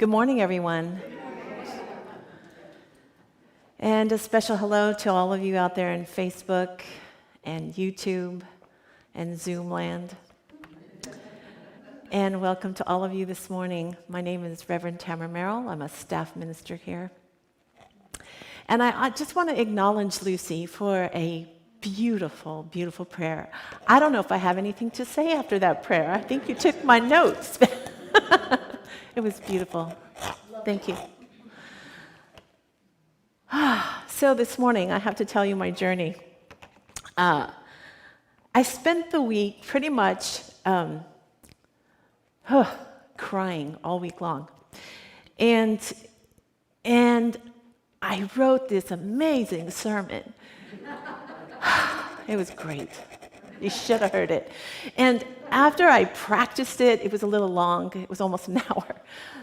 Good morning, everyone. And a special hello to all of you out there in Facebook and YouTube and Zoom land. And welcome to all of you this morning. My name is Reverend Tamara Merril. I'm a staff minister here. And I just want to acknowledge Lucy for a beautiful, beautiful prayer. I don't know if I have anything to say after that prayer. I think you took my notes. It was beautiful. Thank you. So this morning, I have to tell you my journey. I spent the week pretty much crying all week long. And I wrote this amazing sermon. It was great. You should have heard it. And after I practiced it, it was a little long. It was almost an hour.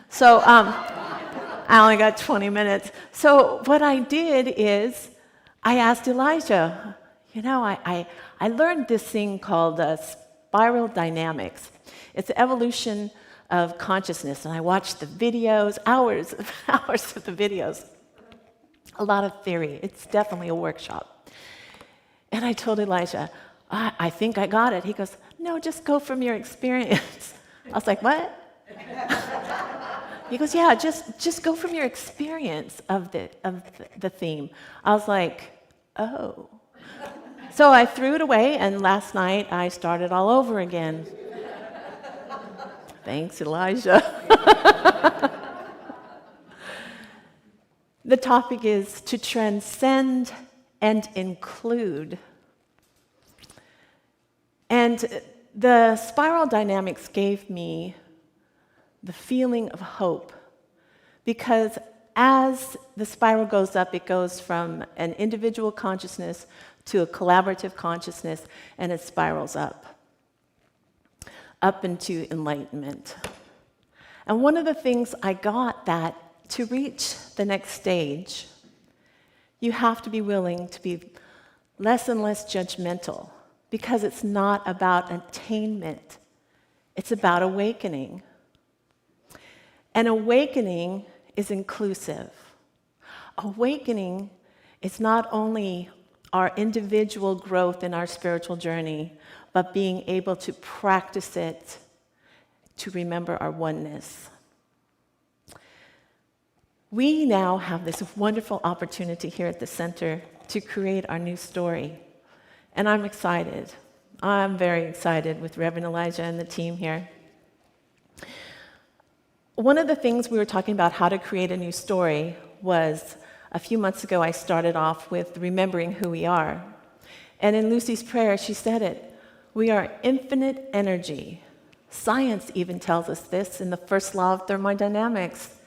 So I only got 20 minutes. So what I did is I asked Elijah, I learned this thing called spiral dynamics. It's the evolution of consciousness. And I watched the videos, hours of the videos. A lot of theory. It's definitely a workshop. And I told Elijah, I think I got it. He goes, no, just go from your experience. I was like, what? He goes, yeah, just go from your experience of the theme. I was like, oh. So I threw it away, and last night I started all over again. Thanks, Elijah. The topic is to transcend and include. And the spiral dynamics gave me the feeling of hope, because as the spiral goes up, it goes from an individual consciousness to a collaborative consciousness, and it spirals up into enlightenment. And one of the things I got that to reach the next stage, you have to be willing to be less and less judgmental, because it's not about attainment, it's about awakening. And awakening is inclusive. Awakening is not only our individual growth in our spiritual journey, but being able to practice it to remember our oneness. We now have this wonderful opportunity here at the center to create our new story. And I'm excited. I'm very excited with Reverend Elijah and the team here. One of the things we were talking about how to create a new story was a few months ago I started off with remembering who we are. And in Lucy's prayer, she said it. We are infinite energy. Science even tells us this in the first law of thermodynamics.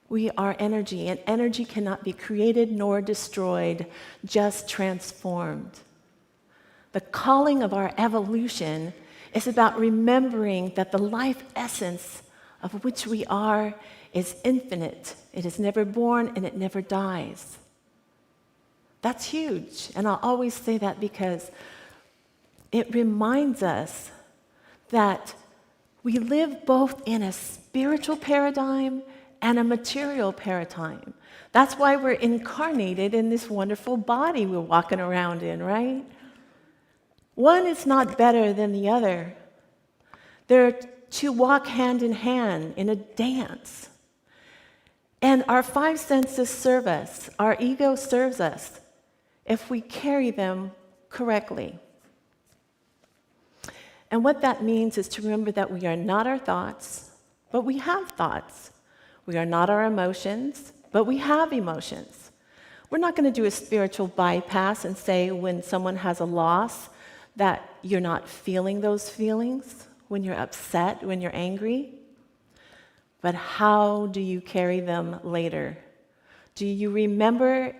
We are energy, and energy cannot be created nor destroyed, just transformed. The calling of our evolution is about remembering that the life essence of which we are is infinite. It is never born and it never dies. That's huge, and I'll always say that because it reminds us that we live both in a spiritual paradigm and a material paradigm. That's why we're incarnated in this wonderful body we're walking around in, right? One is not better than the other. They're to walk hand in hand in a dance. And our five senses serve us. Our ego serves us if we carry them correctly. And what that means is to remember that we are not our thoughts, but we have thoughts. We are not our emotions, but we have emotions. We're not going to do a spiritual bypass and say when someone has a loss that you're not feeling those feelings, when you're upset, when you're angry. But how do you carry them later? Do you remember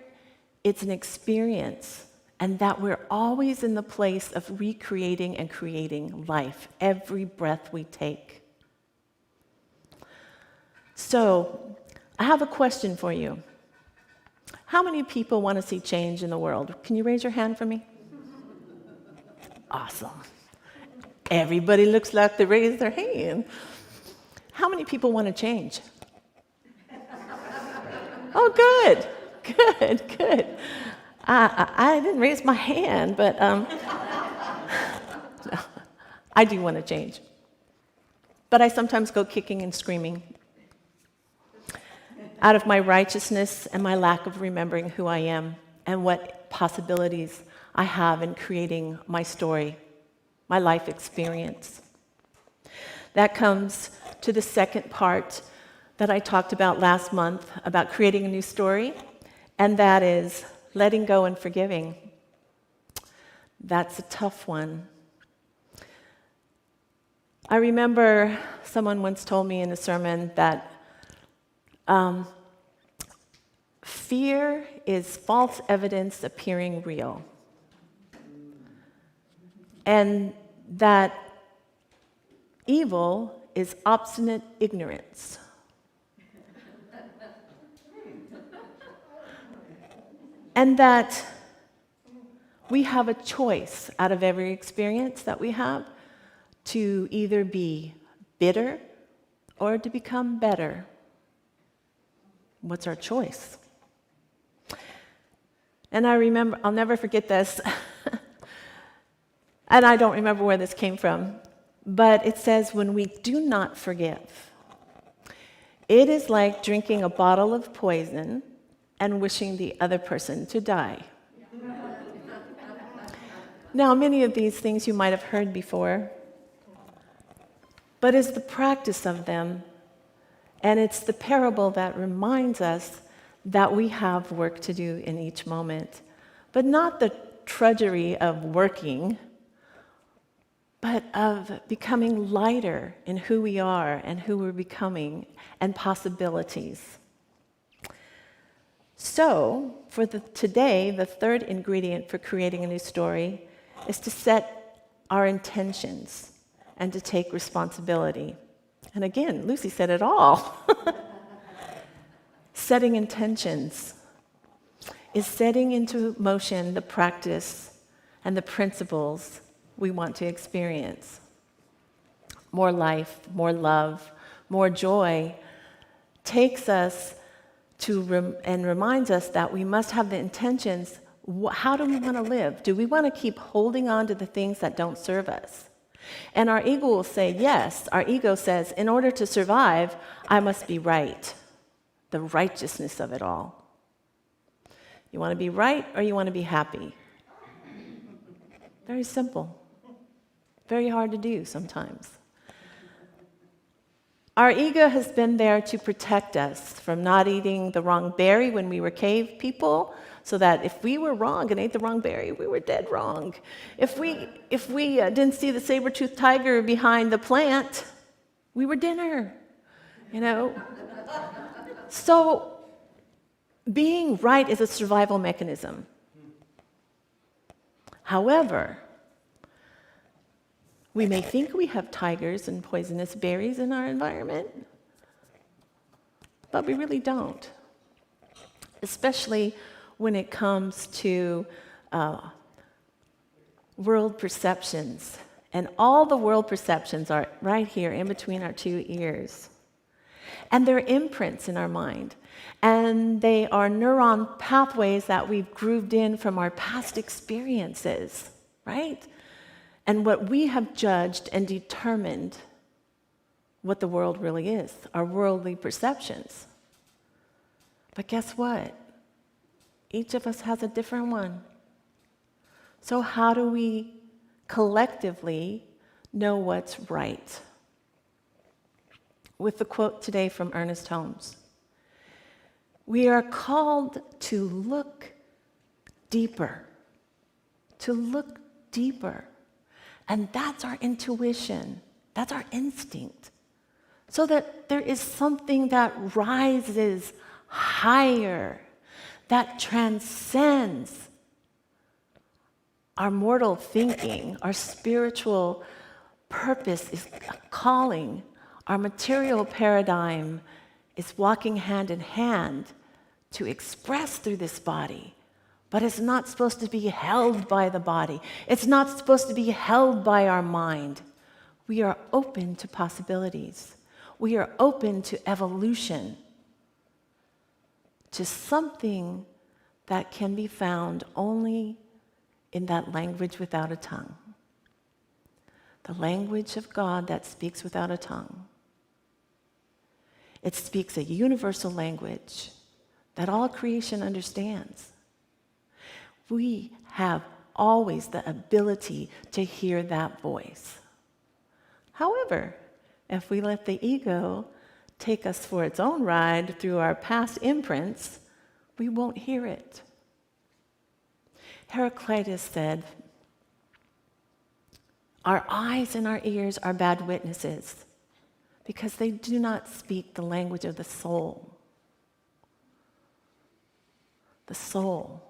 it's an experience and that we're always in the place of recreating and creating life, every breath we take? So, I have a question for you. How many people want to see change in the world? Can you raise your hand for me? Awesome. Everybody looks like they raised their hand. How many people want to change? Oh, good, good, good. I didn't raise my hand, but no, I do want to change. But I sometimes go kicking and screaming out of my righteousness and my lack of remembering who I am and what possibilities I have in creating my story, my life experience. That comes to the second part that I talked about last month about creating a new story, and that is letting go and forgiving. That's a tough one. I remember someone once told me in a sermon that fear is false evidence appearing real. And that evil is obstinate ignorance. And that we have a choice out of every experience that we have to either be bitter or to become better. What's our choice? And I remember, I'll never forget this, and I don't remember where this came from, but it says, when we do not forgive, it is like drinking a bottle of poison and wishing the other person to die. Now, many of these things you might have heard before, but it's the practice of them, and it's the parable that reminds us that we have work to do in each moment, but not the drudgery of working, but of becoming lighter in who we are and who we're becoming and possibilities. So, for today, the third ingredient for creating a new story is to set our intentions and to take responsibility. And again, Lucy said it all. Setting intentions is setting into motion the practice and the principles we want to experience. More life, more love, more joy takes us to and reminds us that we must have the intentions. How do we want to live? Do we want to keep holding on to the things that don't serve us? And our ego will say, yes. Our ego says, in order to survive, I must be right. The righteousness of it all. You want to be right or you want to be happy? Very simple. Very hard to do sometimes. Our ego has been there to protect us from not eating the wrong berry when we were cave people, so that if we were wrong and ate the wrong berry, we were dead wrong. If we didn't see the saber-toothed tiger behind the plant, we were dinner, you know? So being right is a survival mechanism. However, we may think we have tigers and poisonous berries in our environment, but we really don't. Especially when it comes to world perceptions. And all the world perceptions are right here in between our two ears. And they're imprints in our mind. And they are neuron pathways that we've grooved in from our past experiences, right? And what we have judged and determined what the world really is, our worldly perceptions. But guess what? Each of us has a different one. So how do we collectively know what's right? With the quote today from Ernest Holmes, we are called to look deeper, to look deeper. And that's our intuition, that's our instinct. So that there is something that rises higher, that transcends our mortal thinking, our spiritual purpose is calling, our material paradigm is walking hand in hand to express through this body. But it's not supposed to be held by the body. It's not supposed to be held by our mind. We are open to possibilities. We are open to evolution. to something that can be found only in that language without a tongue. The language of God that speaks without a tongue. It speaks a universal language that all creation understands. We have always the ability to hear that voice. However, if we let the ego take us for its own ride through our past imprints, we won't hear it. Heraclitus said, "Our eyes and our ears are bad witnesses because they do not speak the language of the soul." The soul.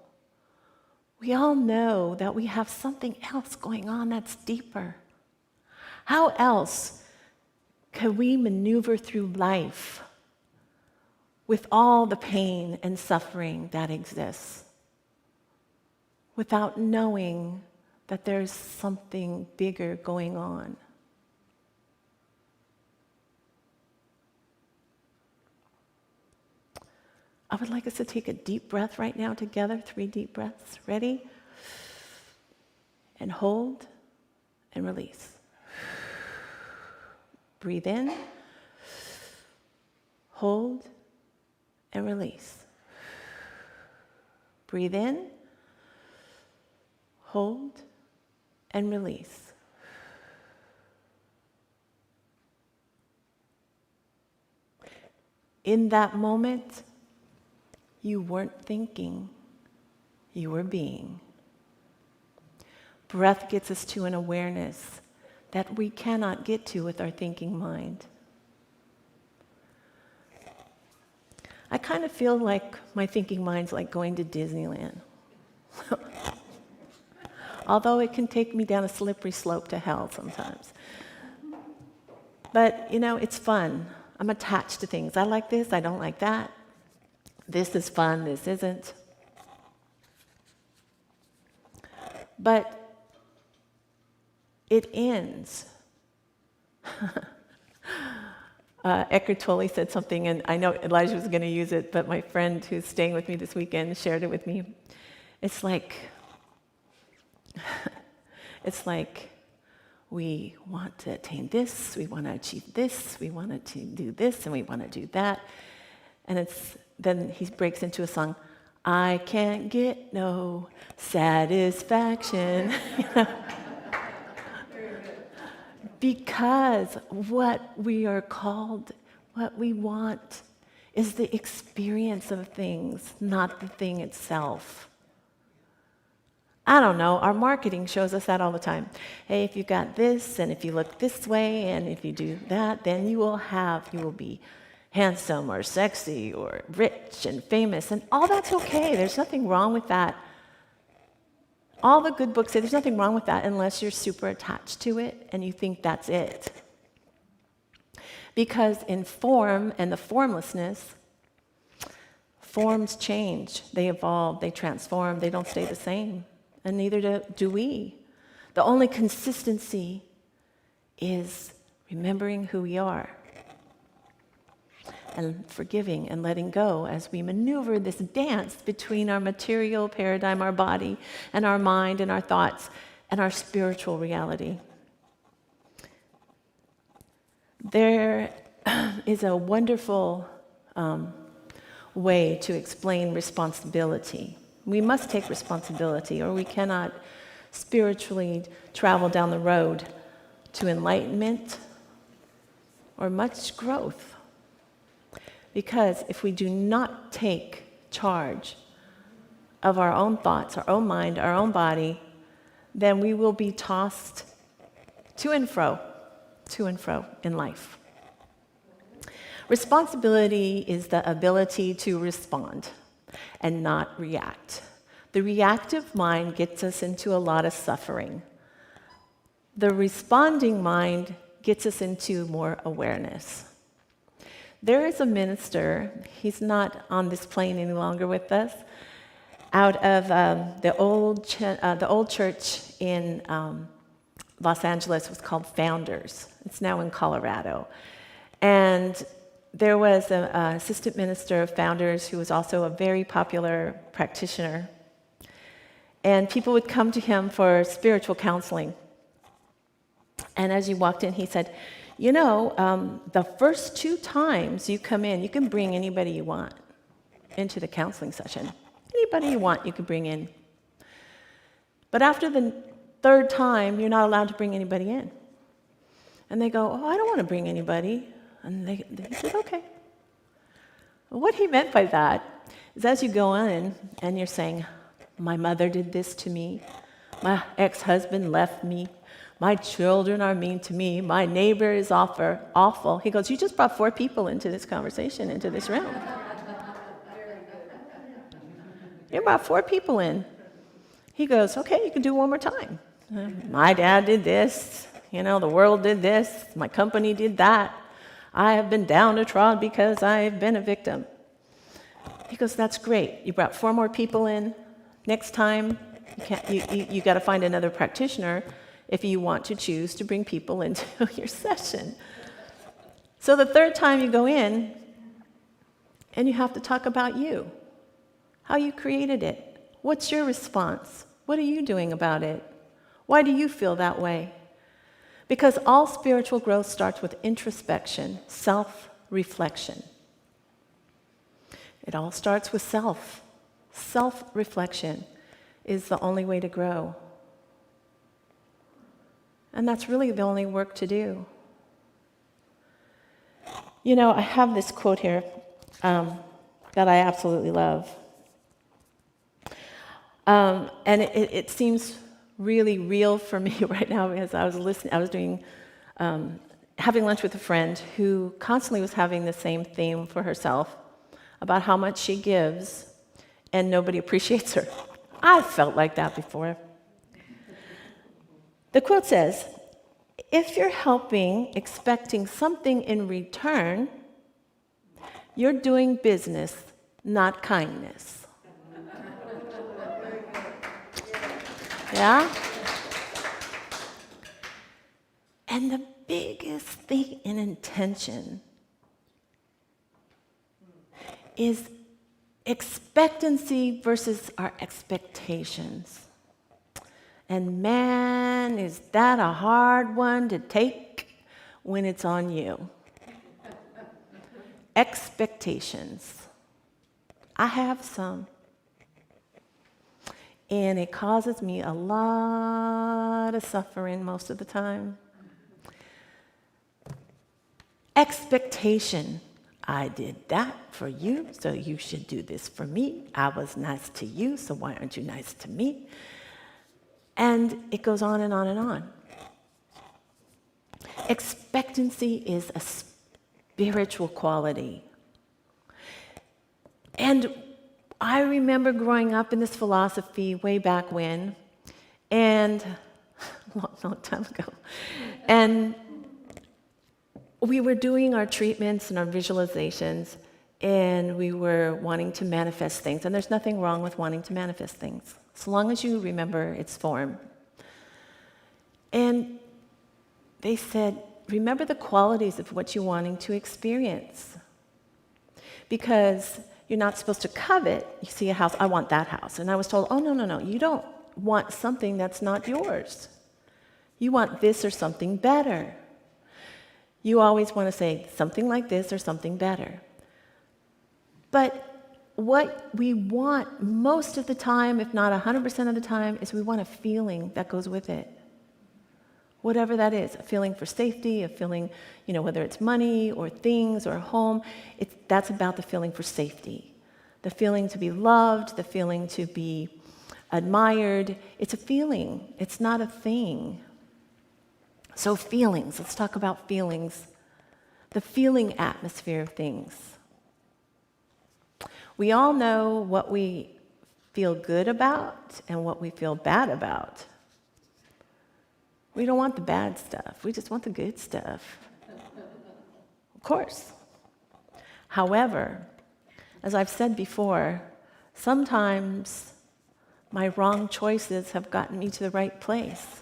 We all know that we have something else going on that's deeper. How else can we maneuver through life with all the pain and suffering that exists without knowing that there's something bigger going on? I would like us to take a deep breath right now together, 3 deep breaths. Ready? And hold and release. Breathe in, hold, and release. Breathe in, hold, and release. In that moment, you weren't thinking, you were being. Breath gets us to an awareness that we cannot get to with our thinking mind. I kind of feel like my thinking mind's like going to Disneyland. Although it can take me down a slippery slope to hell sometimes. But, it's fun. I'm attached to things. I like this, I don't like that. This is fun, this isn't. But it ends. Eckhart Tolle said something, and I know Elijah was going to use it, but my friend who's staying with me this weekend shared it with me. It's like we want to attain this, we want to achieve this, we want to do this, and we want to do that. And then he breaks into a song, "I can't get no satisfaction." Because what we are called, what we want, is the experience of things, not the thing itself. I don't know, our marketing shows us that all the time. Hey, if you got this, and if you look this way, and if you do that, then you will be handsome or sexy or rich and famous, and all that's okay. There's nothing wrong with that. All the good books say there's nothing wrong with that unless you're super attached to it and you think that's it. Because in form and the formlessness, forms change, they evolve, they transform, they don't stay the same, and neither do we. The only consistency is remembering who we are and forgiving and letting go as we maneuver this dance between our material paradigm, our body, and our mind and our thoughts, and our spiritual reality. There is a wonderful way to explain responsibility. We must take responsibility, or we cannot spiritually travel down the road to enlightenment or much growth. Because if we do not take charge of our own thoughts, our own mind, our own body, then we will be tossed to and fro in life. Responsibility is the ability to respond and not react. The reactive mind gets us into a lot of suffering. The responding mind gets us into more awareness. There is a minister, he's not on this plane any longer with us, out of the old church in Los Angeles was called Founders. It's now in Colorado. And there was an assistant minister of founders who was also a very popular practitioner. And people would come to him for spiritual counseling. And as you walked in, he said, you know, the first 2 times you come in, you can bring anybody you want into the counseling session. Anybody you want, you can bring in. But after the 3rd time, you're not allowed to bring anybody in. And they go, oh, I don't want to bring anybody. And he said, okay. Well, what he meant by that is as you go in and you're saying, my mother did this to me, my ex-husband left me, my children are mean to me, my neighbor is awful. He goes, you just brought 4 people into this conversation, into this room. You brought 4 people in. He goes, okay, you can do it one more time. My dad did this, you know, the world did this, my company did that. I have been downtrodden because I have been a victim. He goes, that's great. You brought 4 more people in. Next time, you got to find another practitioner if you want to choose to bring people into your session. So the 3rd time you go in, and you have to talk about you, how you created it. What's your response? What are you doing about it? Why do you feel that way? Because all spiritual growth starts with introspection, self-reflection. It all starts with self. Self-reflection is the only way to grow. And that's really the only work to do. You know, I have this quote here that I absolutely love. And it seems really real for me right now because I was having lunch with a friend who constantly was having the same theme for herself about how much she gives and nobody appreciates her. I felt like that before. The quote says, if you're helping expecting something in return, you're doing business, not kindness. Yeah? And the biggest thing in intention is expectancy versus our expectations. And man, is that a hard one to take when it's on you. Expectations. I have some. And it causes me a lot of suffering most of the time. Expectation. I did that for you, so you should do this for me. I was nice to you, so why aren't you nice to me? And it goes on and on and on. Expectancy is a spiritual quality. And I remember growing up in this philosophy way back when, and a long time ago. And we were doing our treatments and our visualizations, and we were wanting to manifest things. And there's nothing wrong with wanting to manifest things, as long as you remember its form. And they said, remember the qualities of what you're wanting to experience. Because you're not supposed to covet. You see a house, I want that house. And I was told, oh, no, you don't want something that's not yours. You want this or something better. You always want to say something like this or something better. But what we want most of the time, if not 100% of the time, is we want a feeling that goes with it. Whatever that is, a feeling for safety, a feeling, whether it's money or things or a home, that's about the feeling for safety. The feeling to be loved, the feeling to be admired. It's a feeling, it's not a thing. So feelings, let's talk about feelings. The feeling atmosphere of things. We all know what we feel good about and what we feel bad about. We don't want the bad stuff. We just want the good stuff. Of course. However, as I've said before, sometimes my wrong choices have gotten me to the right place.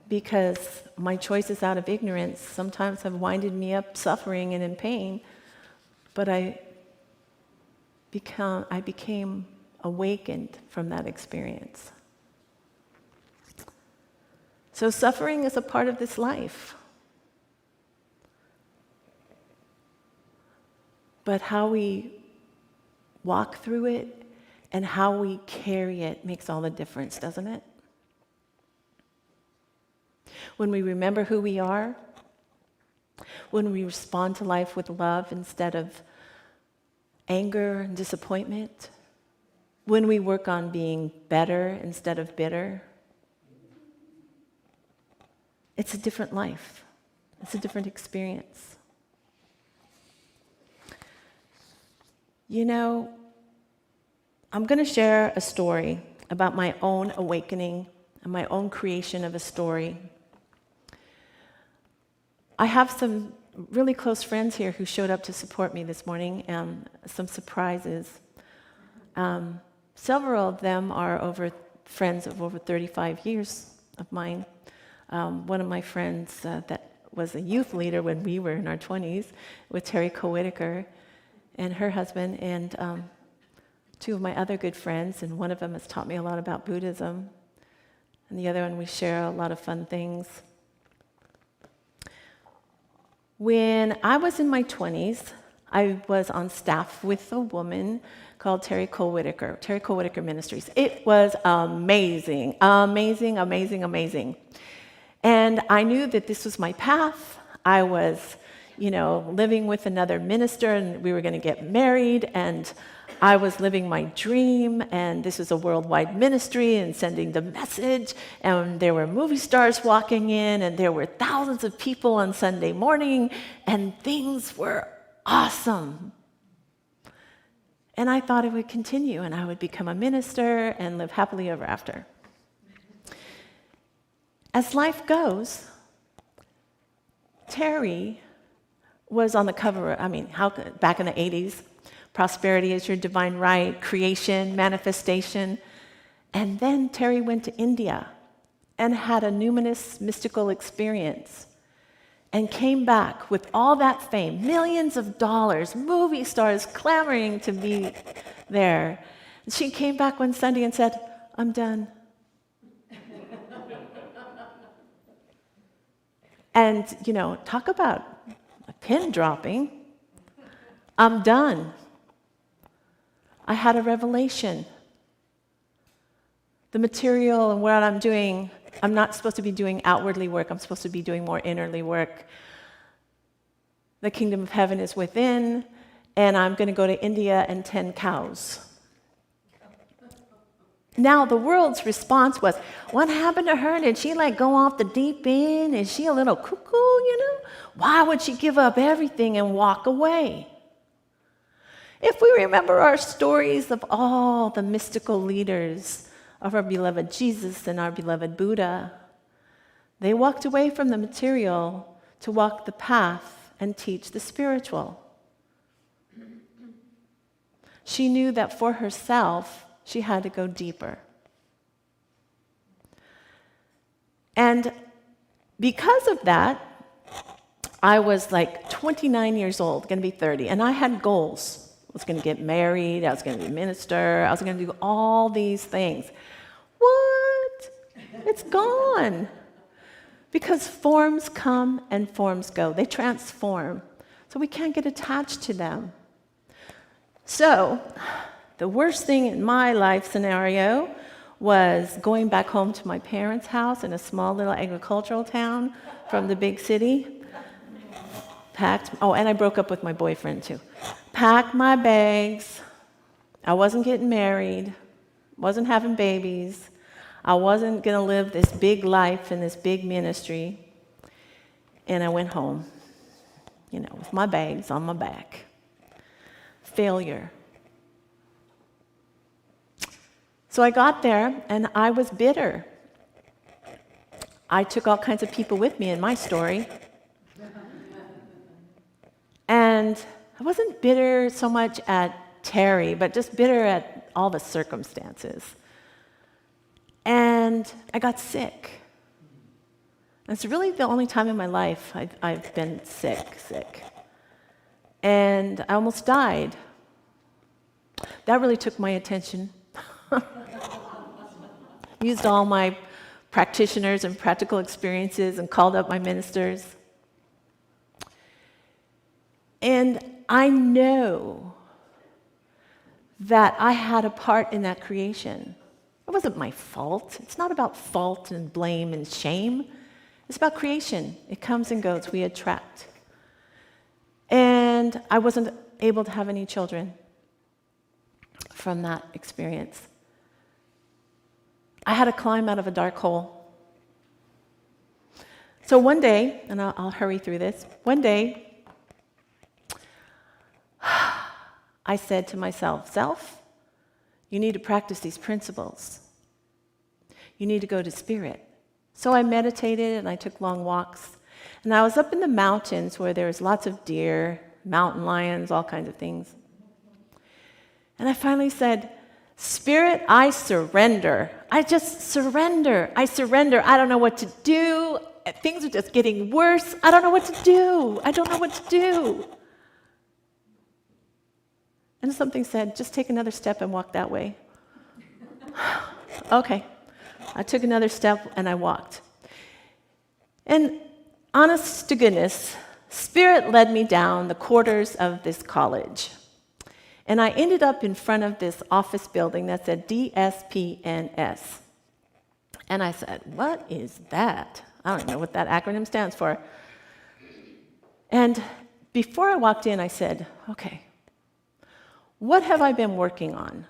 because my choices out of ignorance sometimes have winded me up suffering and in pain, but I became awakened from that experience. So suffering is a part of this life. But how we walk through it and how we carry it makes all the difference, doesn't it? When we remember who we are, when we respond to life with love instead of anger and disappointment, when we work on being better instead of bitter, it's a different life. It's a different experience. You know, I'm going to share a story about my own awakening and my own creation of a story. I have some really close friends here who showed up to support me this morning, and some surprises. Several of them are friends of over 35 years of mine. One of my friends that was a youth leader when we were in our 20s with Terry Whitaker and her husband, and two of my other good friends, and one of them has taught me a lot about Buddhism, and the other one we share a lot of fun things. When I was in my 20s, I was on staff with a woman called Terry Whitaker Ministries. It was amazing, amazing, amazing, amazing. And I knew that this was my path. I was, living with another minister, and we were going to get married, and I was living my dream, and this was a worldwide ministry and sending the message, and there were movie stars walking in, and there were thousands of people on Sunday morning, and things were awesome. And I thought it would continue, and I would become a minister and live happily ever after. As life goes, Terry was on the cover, back in the 80s, Prosperity is Your Divine Right, Creation, Manifestation. And then Terry went to India and had a numinous mystical experience and came back with all that fame, millions of dollars, movie stars clamoring to be there. And she came back one Sunday and said, "I'm done." And, talk about a pin dropping. I'm done. I had a revelation. The material and what I'm doing, I'm not supposed to be doing outwardly work. I'm supposed to be doing more innerly work. The kingdom of heaven is within, and I'm going to go to India and tend cows. Now, the world's response was, what happened to her? Did she go off the deep end? Is she a little cuckoo, Why would she give up everything and walk away? If we remember our stories of all the mystical leaders of our beloved Jesus and our beloved Buddha, they walked away from the material to walk the path and teach the spiritual. She knew that for herself, she had to go deeper. And because of that, I was 29 years old, going to be 30, and I had goals. I was going to get married, I was going to be a minister, I was going to do all these things. What? It's gone. Because forms come and forms go. They transform. So we can't get attached to them. So, the worst thing in my life scenario was going back home to my parents' house in a small little agricultural town from the big city. And I broke up with my boyfriend too. Packed my bags. I wasn't getting married. Wasn't having babies. I wasn't going to live this big life in this big ministry. And I went home, with my bags on my back. Failure. So I got there, and I was bitter. I took all kinds of people with me in my story. And I wasn't bitter so much at Terry, but just bitter at all the circumstances. And I got sick. It's really the only time in my life I've been sick. And I almost died. That really took my attention. Used all my practitioners and practical experiences and called up my ministers. And I know that I had a part in that creation. It wasn't my fault. It's not about fault and blame and shame. It's about creation. It comes and goes. We attract. And I wasn't able to have any children from that experience. I had to climb out of a dark hole. So one day, and I'll hurry through this, one day, I said to myself, Self, you need to practice these principles. You need to go to spirit. So I meditated and I took long walks. And I was up in the mountains where there was lots of deer, mountain lions, all kinds of things. And I finally said, Spirit, I surrender. I just surrender. I surrender. I don't know what to do. Things are just getting worse. I don't know what to do. I don't know what to do. And something said, just take another step and walk that way. Okay. I took another step and I walked. And honest to goodness, Spirit led me down the corridors of this college. And I ended up in front of this office building that said DSPNS. And I said, what is that? I don't know what that acronym stands for. And before I walked in, I said, okay, what have I been working on?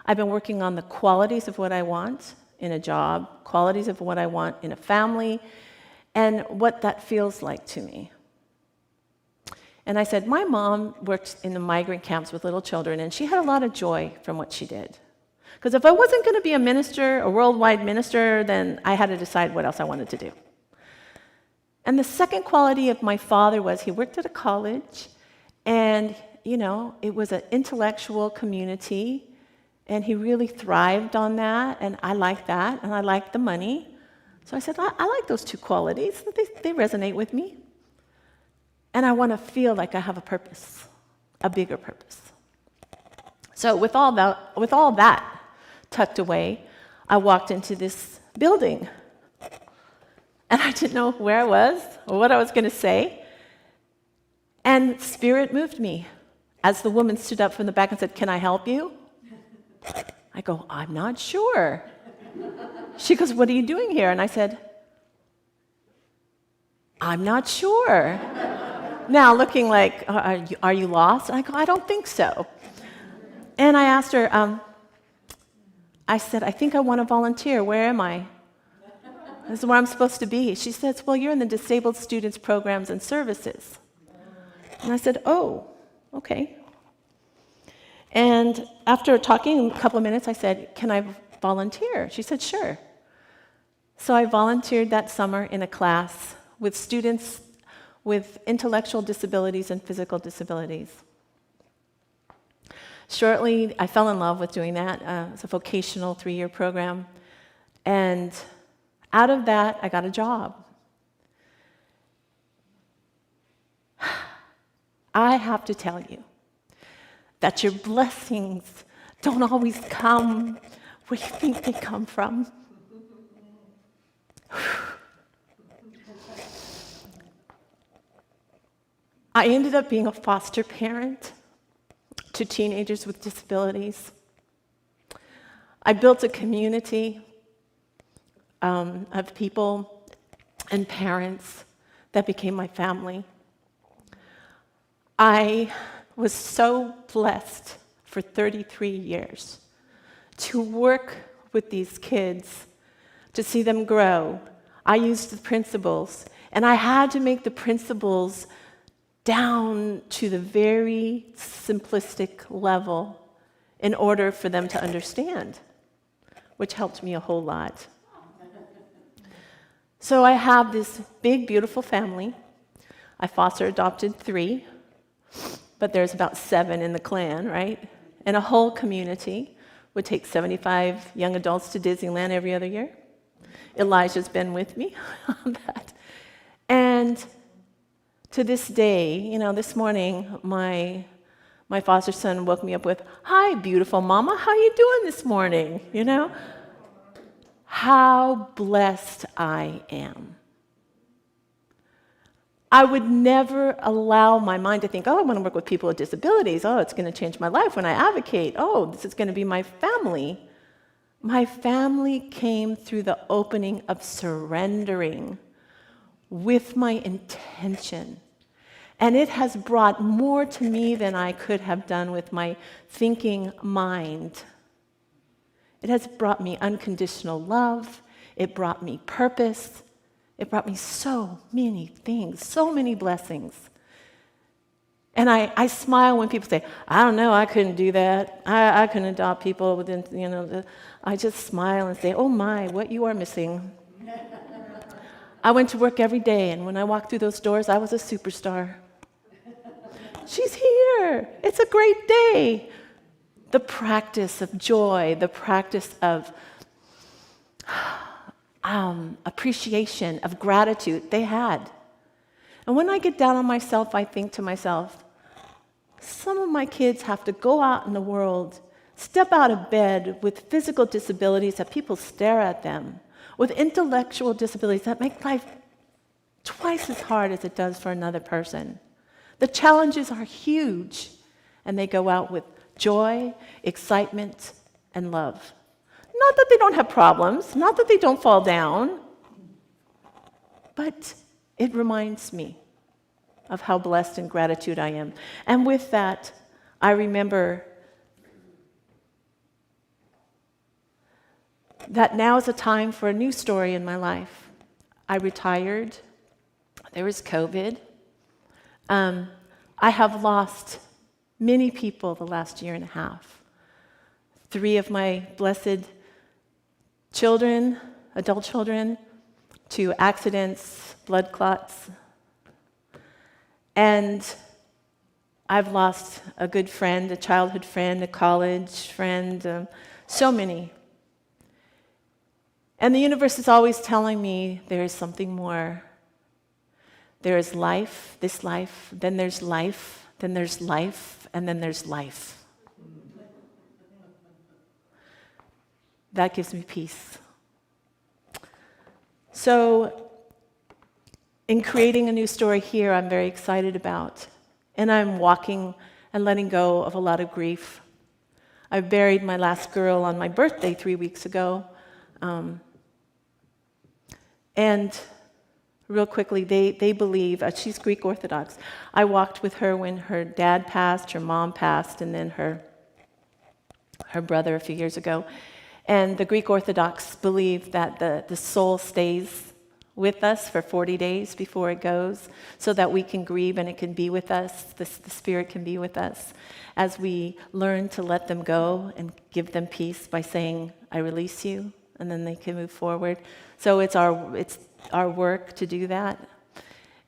I've been working on the qualities of what I want in a job, qualities of what I want in a family, and what that feels like to me. And I said, my mom worked in the migrant camps with little children, and she had a lot of joy from what she did. Because if I wasn't going to be a minister, a worldwide minister, then I had to decide what else I wanted to do. And the second quality of my father was he worked at a college, and, it was an intellectual community, and he really thrived on that, and I liked that, and I liked the money. So I said, I like those two qualities. They resonate with me. And I want to feel like I have a purpose, a bigger purpose. So with all that tucked away, I walked into this building. And I didn't know where I was or what I was going to say. And Spirit moved me as the woman stood up from the back and said, can I help you? I go, I'm not sure. She goes, what are you doing here? And I said, I'm not sure. Now looking like, are you lost? And I go, I don't think so. And I asked her, I said, I think I want to volunteer. Where am I? This is where I'm supposed to be. She says, well, you're in the Disabled Students Programs and Services. And I said, oh, okay. And after talking a couple of minutes, I said, can I volunteer? She said, sure. So I volunteered that summer in a class with students with intellectual disabilities and physical disabilities. Shortly, I fell in love with doing that. It's a vocational 3-year program. And out of that, I got a job. I have to tell you that your blessings don't always come where you think they come from. I ended up being a foster parent to teenagers with disabilities. I built a community of people and parents that became my family. I was so blessed for 33 years to work with these kids, to see them grow. I used the principles, and I had to make the principles down to the very simplistic level in order for them to understand, which helped me a whole lot. So I have this big, beautiful family. I foster adopted 3, but there's about 7 in the clan, right? And a whole community would take 75 young adults to Disneyland every other year. Elijah's been with me on that. And to this day, this morning, my foster son woke me up with, "Hi, beautiful mama, how you doing this morning?" How blessed I am. I would never allow my mind to think, "Oh, I want to work with people with disabilities. Oh, it's going to change my life when I advocate. Oh, this is going to be my family." My family came through the opening of surrendering with my intention. And it has brought more to me than I could have done with my thinking mind. It has brought me unconditional love. It brought me purpose. It brought me so many things, so many blessings. And I smile when people say, "I don't know, I couldn't do that. I couldn't adopt people within, I just smile and say, "Oh my, what you are missing." I went to work every day, and when I walked through those doors, I was a superstar. She's here. It's a great day. The practice of joy, the practice of appreciation, of gratitude, they had. And when I get down on myself, I think to myself, some of my kids have to go out in the world, step out of bed with physical disabilities that people stare at them, with intellectual disabilities that make life twice as hard as it does for another person. The challenges are huge, and they go out with joy, excitement, and love. Not that they don't have problems, not that they don't fall down, but it reminds me of how blessed and gratitude I am. And with that, I remember that now is a time for a new story in my life. I retired. There was COVID. I have lost many people the last year and a half. 3 of my blessed children, adult children, to accidents, blood clots. And I've lost a good friend, a childhood friend, a college friend, so many. And the universe is always telling me there is something more. There is life, this life, then there's life, then there's life, and then there's life. That gives me peace. So, in creating a new story here, I'm very excited about. And I'm walking and letting go of a lot of grief. I buried my last girl on my birthday 3 weeks ago. And real quickly, they believe, she's Greek Orthodox. I walked with her when her dad passed, her mom passed, and then her brother a few years ago. And the Greek Orthodox believe that the soul stays with us for 40 days before it goes, so that we can grieve and it can be with us, the spirit can be with us, as we learn to let them go and give them peace by saying, "I release you," and then they can move forward. So it's our work to do that.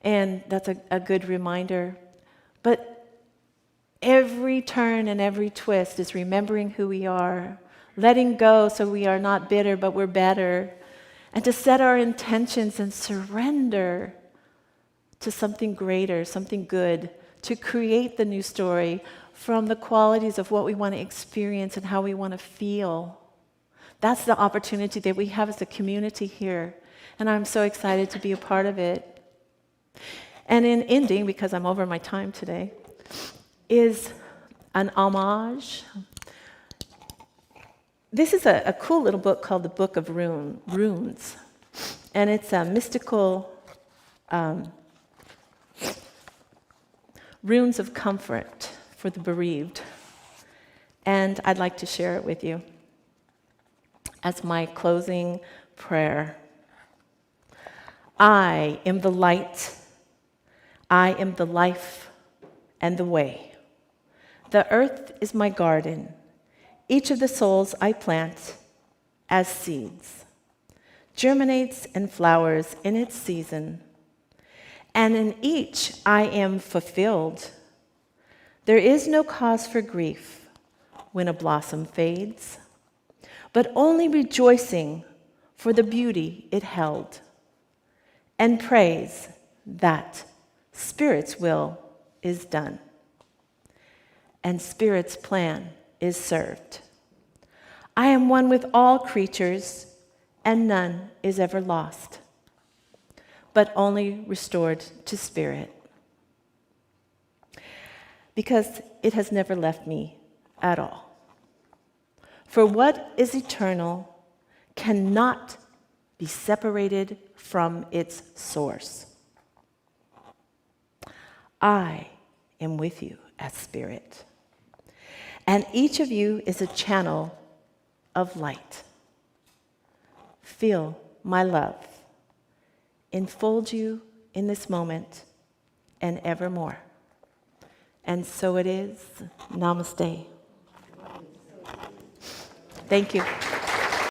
And that's a good reminder. But every turn and every twist is remembering who we are, letting go so we are not bitter, but we're better, and to set our intentions and surrender to something greater, something good, to create the new story from the qualities of what we want to experience and how we want to feel. That's the opportunity that we have as a community here. And I'm so excited to be a part of it. And in ending, because I'm over my time today, is an homage. This is a cool little book called the Book of Runes. And it's a mystical runes of comfort for the bereaved. And I'd like to share it with you as my closing prayer. I am the light. I am the life and the way. The earth is my garden. Each of the souls I plant as seeds germinates and flowers in its season, and in each I am fulfilled. There is no cause for grief when a blossom fades, but only rejoicing for the beauty it held, and praise that Spirit's will is done, and Spirit's plan is served. I am one with all creatures, and none is ever lost, but only restored to Spirit, because it has never left me at all. For what is eternal cannot be separated from its source. I am with you as Spirit, and each of you is a channel of light. Feel my love enfold you in this moment and evermore. And so it is. Namaste. Thank you.